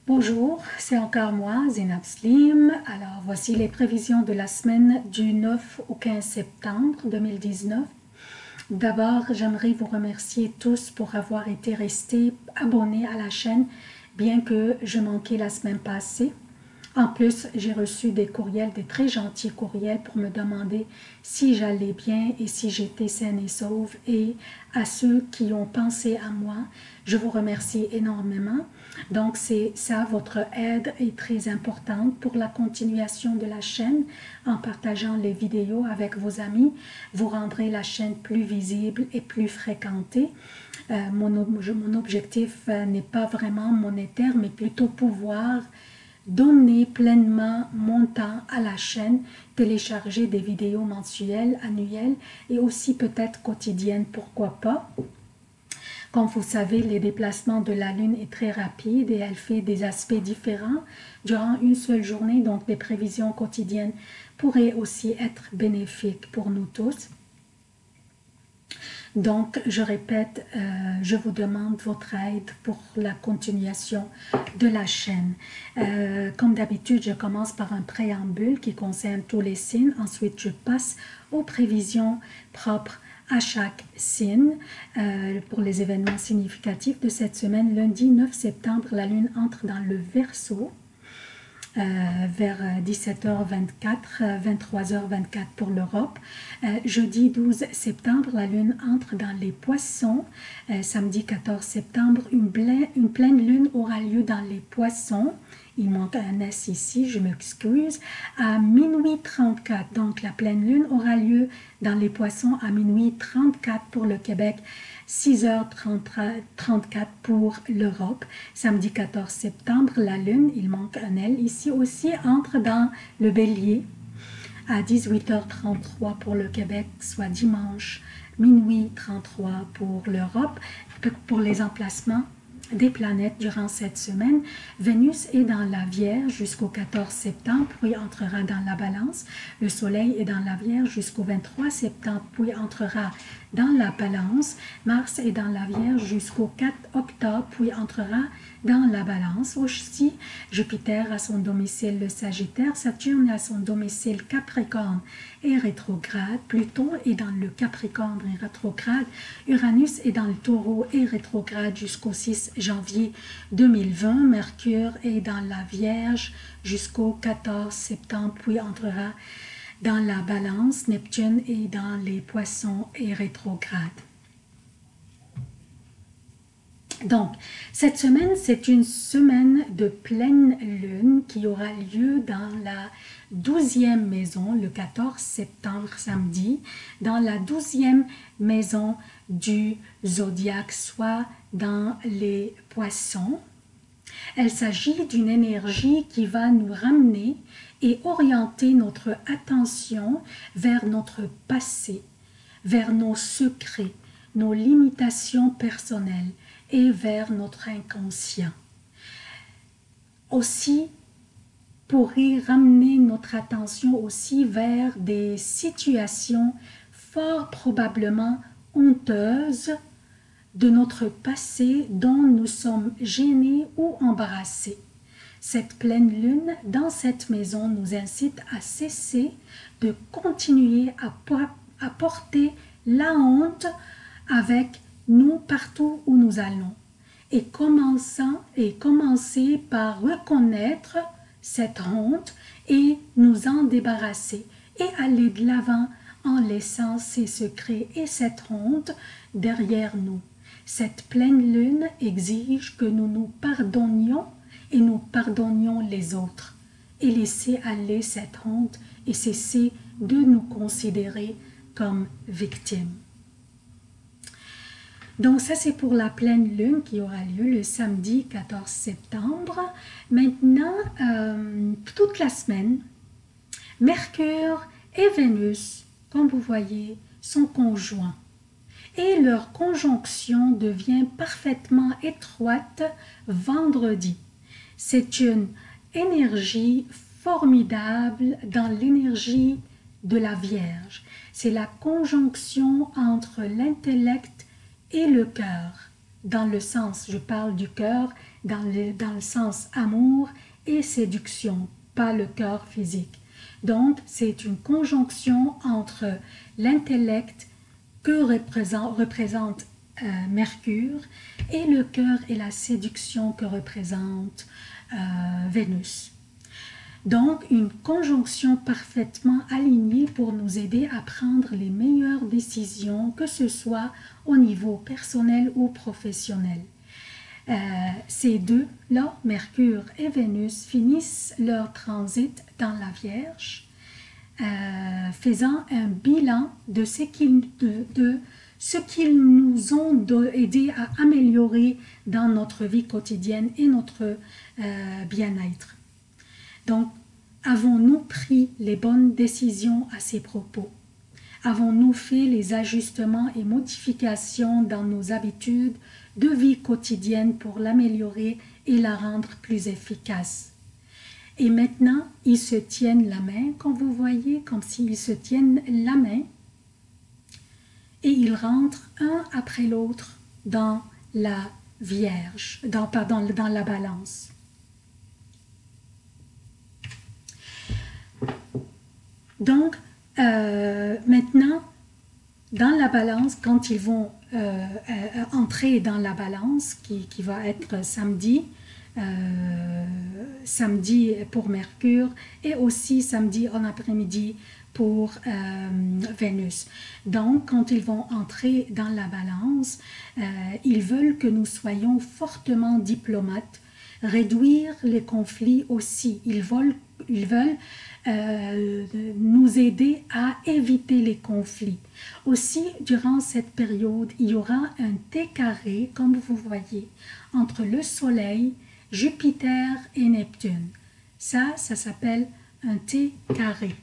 Bonjour, c'est encore moi, Zeinab Slim. Alors, voici les prévisions de la semaine du 9 au 15 septembre 2019. D'abord, j'aimerais vous remercier tous pour avoir été restés abonnés à la chaîne, bien que je manquais la semaine passée. En plus, j'ai reçu des courriels, des très gentils courriels pour me demander si j'allais bien et si j'étais saine et sauve. Et à ceux qui ont pensé à moi, je vous remercie énormément. Donc, c'est ça, votre aide est très importante pour la continuation de la chaîne. En partageant les vidéos avec vos amis, vous rendrez la chaîne plus visible et plus fréquentée. Mon objectif n'est pas vraiment monétaire, mais plutôt pouvoir donner pleinement mon temps à la chaîne, télécharger des vidéos mensuelles, annuelles et aussi peut-être quotidiennes, pourquoi pas. Comme vous savez, les déplacements de la Lune est très rapide et elle fait des aspects différents durant une seule journée, donc des prévisions quotidiennes pourraient aussi être bénéfiques pour nous tous. Donc, je répète, je vous demande votre aide pour la continuation de la chaîne. Comme d'habitude, je commence par un préambule qui concerne tous les signes. Ensuite, je passe aux prévisions propres à chaque signe. Pour les événements significatifs de cette semaine, lundi 9 septembre, la Lune entre dans le Verseau. Vers 17h24, 23h24 pour l'Europe. Jeudi 12 septembre, la Lune entre dans les Poissons. Samedi 14 septembre, une pleine Lune aura lieu dans les Poissons. Il manque un S ici, je m'excuse. À minuit 34, donc la pleine Lune aura lieu dans les Poissons à minuit 34 pour le Québec. 6h34 pour l'Europe. Samedi 14 septembre, la Lune, il manque un L ici aussi, entre dans le Bélier à 18h33 pour le Québec, soit dimanche, minuit 33 pour l'Europe. Pour les emplacements des planètes durant cette semaine, Vénus est dans la Vierge jusqu'au 14 septembre, puis entrera dans la Balance. Le Soleil est dans la Vierge jusqu'au 23 septembre, puis entrera dans la Balance. Mars est dans la Vierge jusqu'au 4 octobre, puis entrera dans la Balance. Aussi, Jupiter a son domicile le Sagittaire, Saturne a son domicile Capricorne et rétrograde, Pluton est dans le Capricorne et rétrograde, Uranus est dans le Taureau et rétrograde jusqu'au 6 janvier 2020, Mercure est dans la Vierge jusqu'au 14 septembre, puis entrera dans la Balance, Neptune est dans les Poissons et rétrograde. Donc, cette semaine, c'est une semaine de pleine lune qui aura lieu dans la 12e maison, le 14 septembre, samedi, dans la 12e maison du zodiaque, soit dans les Poissons. Il s'agit d'une énergie qui va nous ramener et orienter notre attention vers notre passé, vers nos secrets, nos limitations personnelles et vers notre inconscient. Aussi, pourrait ramener notre attention aussi vers des situations fort probablement honteuses de notre passé dont nous sommes gênés ou embarrassés. Cette pleine lune dans cette maison nous incite à cesser de continuer à porter la honte avec nous partout où nous allons et commencer par reconnaître cette honte et nous en débarrasser et aller de l'avant en laissant ces secrets et cette honte derrière nous. Cette pleine lune exige que nous nous pardonnions et nous pardonnions les autres et laisser aller cette honte et cesser de nous considérer comme victimes. Donc ça c'est pour la pleine lune qui aura lieu le samedi 14 septembre. Maintenant, toute la semaine, Mercure et Vénus, comme vous voyez, sont conjoints. Et leur conjonction devient parfaitement étroite vendredi. C'est une énergie formidable dans l'énergie de la Vierge. C'est la conjonction entre l'intellect et le cœur. dans le sens, je parle du cœur, dans le sens amour et séduction, pas le cœur physique. Donc, c'est une conjonction entre l'intellect que représente Mercure et le cœur et la séduction que représente Vénus. Donc, une conjonction parfaitement alignée pour nous aider à prendre les meilleures décisions, que ce soit au niveau personnel ou professionnel. Ces deux-là, Mercure et Vénus, finissent leur transit dans la Vierge, faisant un bilan de ce qu'ils nous ont aidé à améliorer dans notre vie quotidienne et notre bien-être. Donc, avons-nous pris les bonnes décisions à ces propos? Avons-nous fait les ajustements et modifications dans nos habitudes de vie quotidienne pour l'améliorer et la rendre plus efficace? Et maintenant, ils se tiennent la main, comme vous voyez, comme s'ils se tiennent la main, et ils rentrent un après l'autre dans la Vierge, dans la Balance. Donc, maintenant, dans la Balance, quand ils vont entrer dans la Balance, qui va être samedi pour Mercure et aussi samedi en après-midi pour Vénus. Donc, quand ils vont entrer dans la Balance, ils veulent que nous soyons fortement diplomates, réduire les conflits aussi. Ils veulent nous aider à éviter les conflits. Aussi, durant cette période, il y aura un T carré, comme vous voyez, entre le Soleil, Jupiter et Neptune. Ça s'appelle un T carré.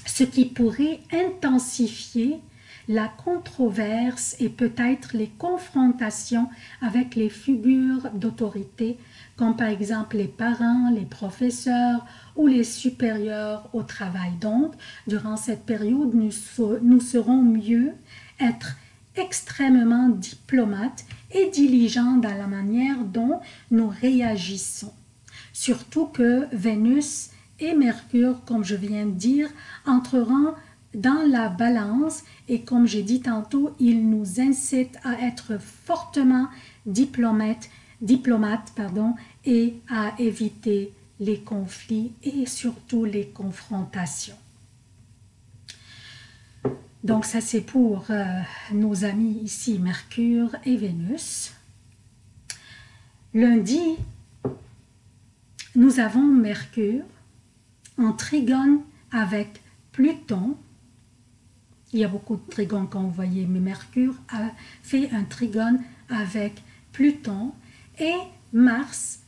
Ce qui pourrait intensifier la controverse et peut-être les confrontations avec les figures d'autorité, comme par exemple les parents, les professeurs ou les supérieurs au travail. Donc, durant cette période, nous serons mieux être extrêmement diplomates et diligents dans la manière dont nous réagissons. Surtout que Vénus et Mercure, comme je viens de dire, entreront dans la Balance et comme j'ai dit tantôt, ils nous incitent à être fortement diplomates et à éviter les conflits et surtout les confrontations. Donc ça c'est pour nos amis ici, Mercure et Vénus. Lundi, nous avons Mercure en trigone avec Pluton. Il y a beaucoup de trigones comme vous voyez, mais Mercure a fait un trigone avec Pluton et Mars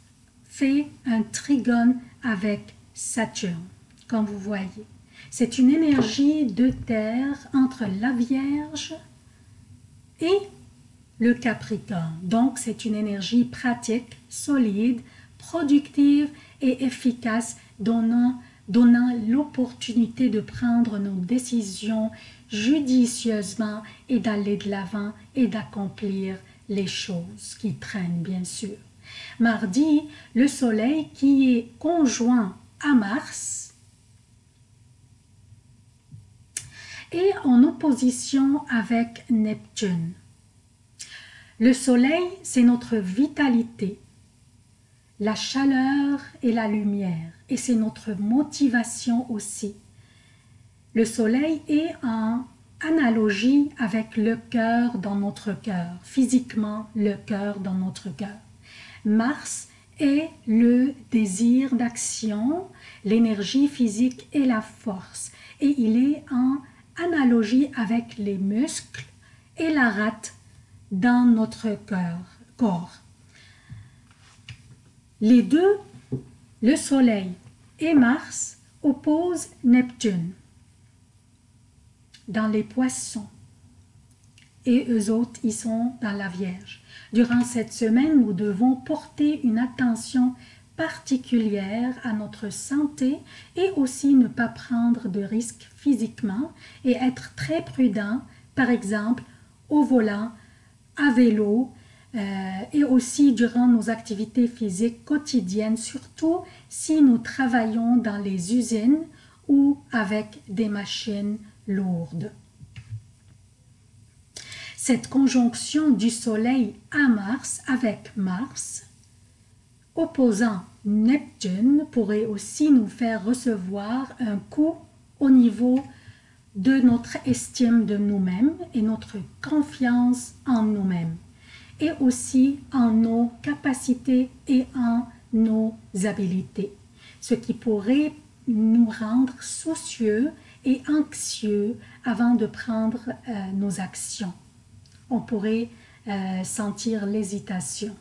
fait un trigone avec Saturne, comme vous voyez. C'est une énergie de terre entre la Vierge et le Capricorne. Donc, c'est une énergie pratique, solide, productive et efficace, donnant l'opportunité de prendre nos décisions judicieusement et d'aller de l'avant et d'accomplir les choses qui traînent, bien sûr. Mardi, le Soleil qui est conjoint à Mars est en opposition avec Neptune. Le Soleil, c'est notre vitalité, la chaleur et la lumière, et c'est notre motivation aussi. Le Soleil est en analogie avec le cœur dans notre cœur, physiquement le cœur dans notre cœur. Mars est le désir d'action, l'énergie physique et la force, et il est en analogie avec les muscles et la rate dans notre corps. Les deux, le Soleil et Mars, opposent Neptune dans les Poissons et eux autres, ils sont dans la Vierge. Durant cette semaine, nous devons porter une attention particulière à notre santé et aussi ne pas prendre de risques physiquement et être très prudent, par exemple, au volant à vélo et aussi durant nos activités physiques quotidiennes, surtout si nous travaillons dans les usines ou avec des machines lourdes. Cette conjonction du Soleil à Mars avec Mars, opposant Neptune, pourrait aussi nous faire recevoir un coup au niveau de notre estime de nous-mêmes et notre confiance en nous-mêmes, et aussi en nos capacités et en nos habilités, ce qui pourrait nous rendre soucieux et anxieux avant de prendre nos actions. On pourrait sentir l'hésitation,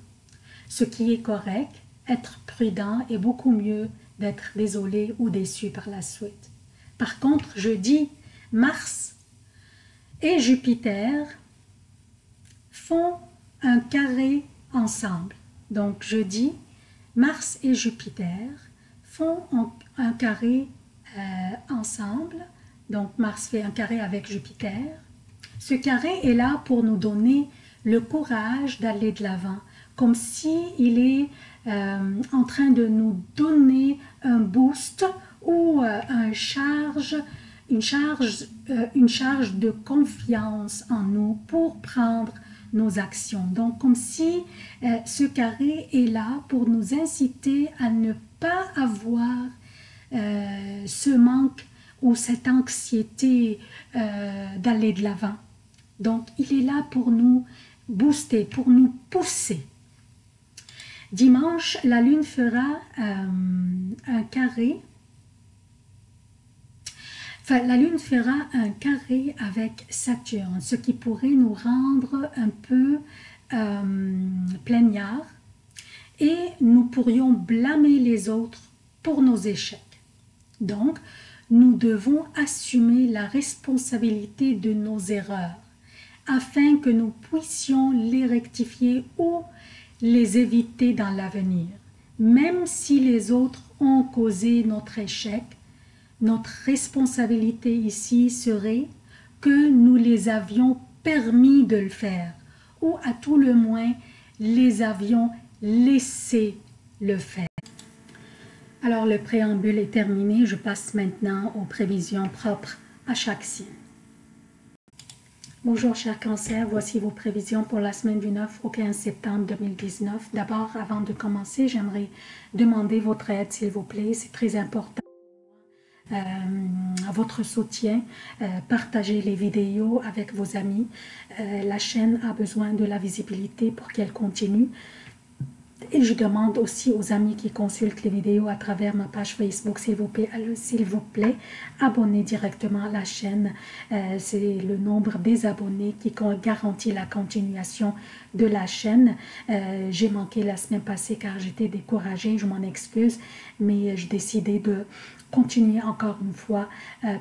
ce qui est correct. Être prudent est beaucoup mieux d'être désolé ou déçu par la suite. Par contre, jeudi, Mars et Jupiter font un carré ensemble. Donc jeudi, Mars et Jupiter font un carré ensemble. Donc Mars fait un carré avec Jupiter. Ce carré est là pour nous donner le courage d'aller de l'avant, comme s'il est en train de nous donner un boost ou une charge de confiance en nous pour prendre nos actions. Donc comme si ce carré est là pour nous inciter à ne pas avoir ce manque ou cette anxiété d'aller de l'avant. Donc il est là pour nous booster, pour nous pousser. Dimanche, la Lune fera un carré. Enfin, la Lune fera un carré avec Saturne, ce qui pourrait nous rendre un peu plaignards et nous pourrions blâmer les autres pour nos échecs. Donc, nous devons assumer la responsabilité de nos erreurs afin que nous puissions les rectifier ou les éviter dans l'avenir. Même si les autres ont causé notre échec, notre responsabilité ici serait que nous les avions permis de le faire, ou à tout le moins les avions laissé le faire. Alors le préambule est terminé, je passe maintenant aux prévisions propres à chaque signe. Bonjour chers cancers, voici vos prévisions pour la semaine du 9 au 15 septembre 2019. D'abord, avant de commencer, j'aimerais demander votre aide s'il vous plaît, c'est très important. Votre soutien, partagez les vidéos avec vos amis. La chaîne a besoin de la visibilité pour qu'elle continue. Et je demande aussi aux amis qui consultent les vidéos à travers ma page Facebook, s'il vous plaît, abonnez directement à la chaîne. C'est le nombre des abonnés qui garantit la continuation de la chaîne. J'ai manqué la semaine passée car j'étais découragée, je m'en excuse, mais j'ai décidé de continuer encore une fois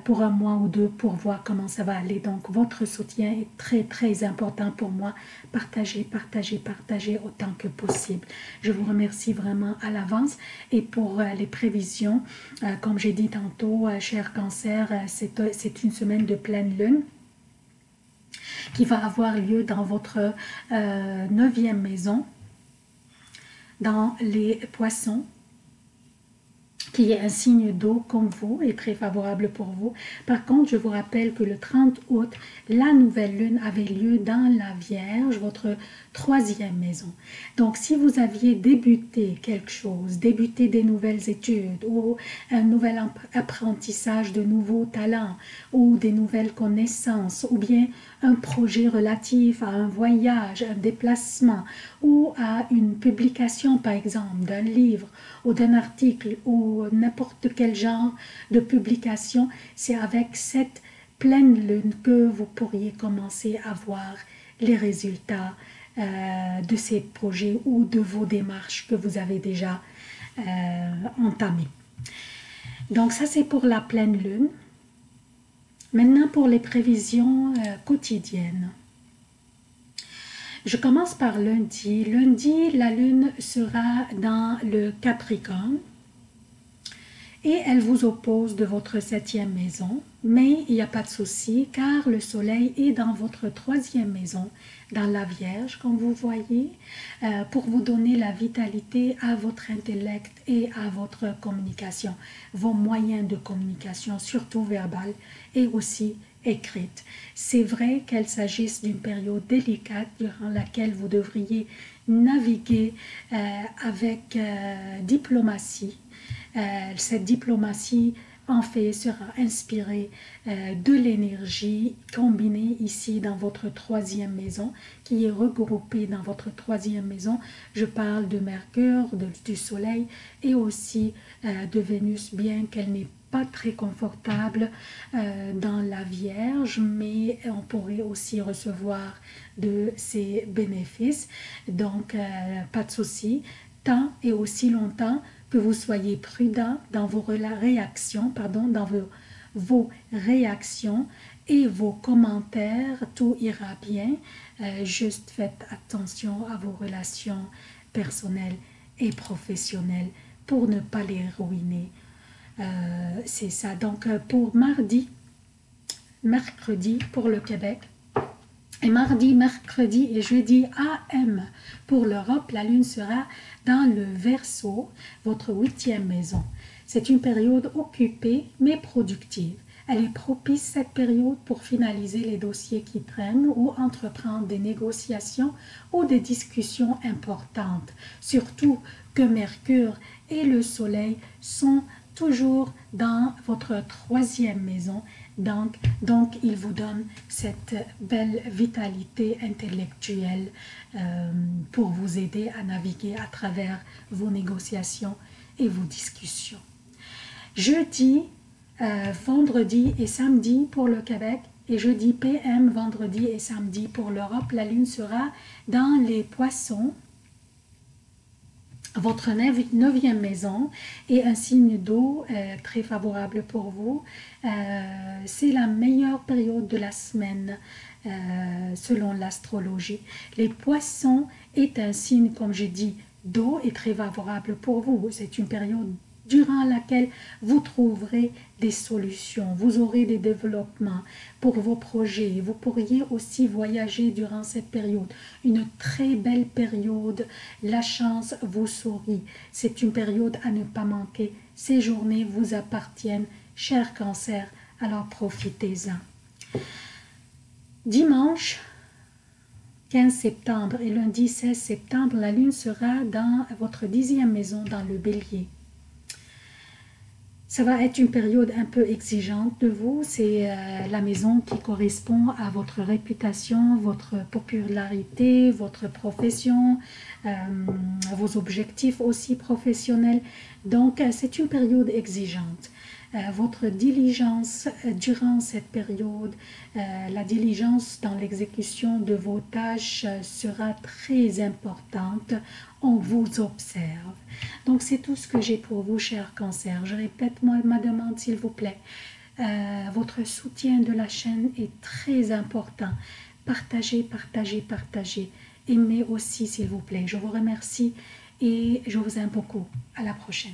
pour un mois ou deux pour voir comment ça va aller. Donc votre soutien est très très important pour moi. Partagez, partagez, partagez autant que possible. Je vous remercie vraiment à l'avance. Et pour les prévisions, comme j'ai dit tantôt, cher cancer, c'est une semaine de pleine lune qui va avoir lieu dans votre 9e maison, dans les poissons, qui est un signe d'eau comme vous et très favorable pour vous. Par contre, je vous rappelle que le 30 août, la nouvelle lune avait lieu dans la Vierge, votre 3e maison. Donc, si vous aviez débuté quelque chose, débuté des nouvelles études ou un nouvel apprentissage de nouveaux talents ou des nouvelles connaissances ou bien un projet relatif à un voyage, un déplacement ou à une publication, par exemple, d'un livre ou d'un article ou n'importe quel genre de publication, c'est avec cette pleine lune que vous pourriez commencer à voir les résultats de ces projets ou de vos démarches que vous avez déjà entamées. Donc ça c'est pour la pleine lune. Maintenant pour les prévisions quotidiennes. Je commence par lundi. Lundi, la lune sera dans le Capricorne. et elle vous oppose de votre 7e maison, mais il n'y a pas de souci car le soleil est dans votre 3e maison, dans la Vierge, comme vous voyez, pour vous donner la vitalité à votre intellect et à votre communication, vos moyens de communication, surtout verbale et aussi écrite. C'est vrai qu'il s'agisse d'une période délicate durant laquelle vous devriez naviguer avec diplomatie. Cette diplomatie en fait sera inspirée de l'énergie combinée ici dans votre 3e maison, qui est regroupée dans votre 3e maison. Je parle de Mercure, du Soleil et aussi de Vénus, bien qu'elle n'est pas très confortable dans la Vierge, mais on pourrait aussi recevoir de ses bénéfices. Donc, pas de souci, tant et aussi longtemps que vous soyez prudent dans vos réactions, vos réactions et vos commentaires, tout ira bien. Juste faites attention à vos relations personnelles et professionnelles pour ne pas les ruiner. C'est ça. Donc, pour mercredi pour le Québec, et mardi, mercredi et jeudi AM pour l'Europe, la Lune sera dans le Verseau, votre 8e maison. C'est une période occupée mais productive. Elle est propice cette période pour finaliser les dossiers qui traînent ou entreprendre des négociations ou des discussions importantes. Surtout que Mercure et le Soleil sont toujours dans votre 3e maison. Donc, il vous donne cette belle vitalité intellectuelle pour vous aider à naviguer à travers vos négociations et vos discussions. Jeudi, vendredi et samedi pour le Québec et jeudi PM, vendredi et samedi pour l'Europe, la Lune sera dans les Poissons, votre 9e maison et un signe d'eau très favorable pour vous. C'est la meilleure période de la semaine selon l'astrologie. Les Poissons est un signe, comme je dis, d'eau et très favorable pour vous. C'est une période durant laquelle vous trouverez des solutions, vous aurez des développements pour vos projets. Vous pourriez aussi voyager durant cette période. Une très belle période, la chance vous sourit. C'est une période à ne pas manquer. Ces journées vous appartiennent, cher Cancer, alors profitez-en. Dimanche 15 septembre et lundi 16 septembre, la Lune sera dans votre 10e maison, dans le Bélier. Ça va être une période un peu exigeante de vous. C'est la maison qui correspond à votre réputation, votre popularité, votre profession, vos objectifs aussi professionnels. Donc, c'est une période exigeante. Votre diligence durant cette période, la diligence dans l'exécution de vos tâches sera très importante. On vous observe. Donc, c'est tout ce que j'ai pour vous, cher Cancer. Je répète ma demande, s'il vous plaît. Votre soutien de la chaîne est très important. Partagez, partagez, partagez. Aimez aussi, s'il vous plaît. Je vous remercie et je vous aime beaucoup. À la prochaine.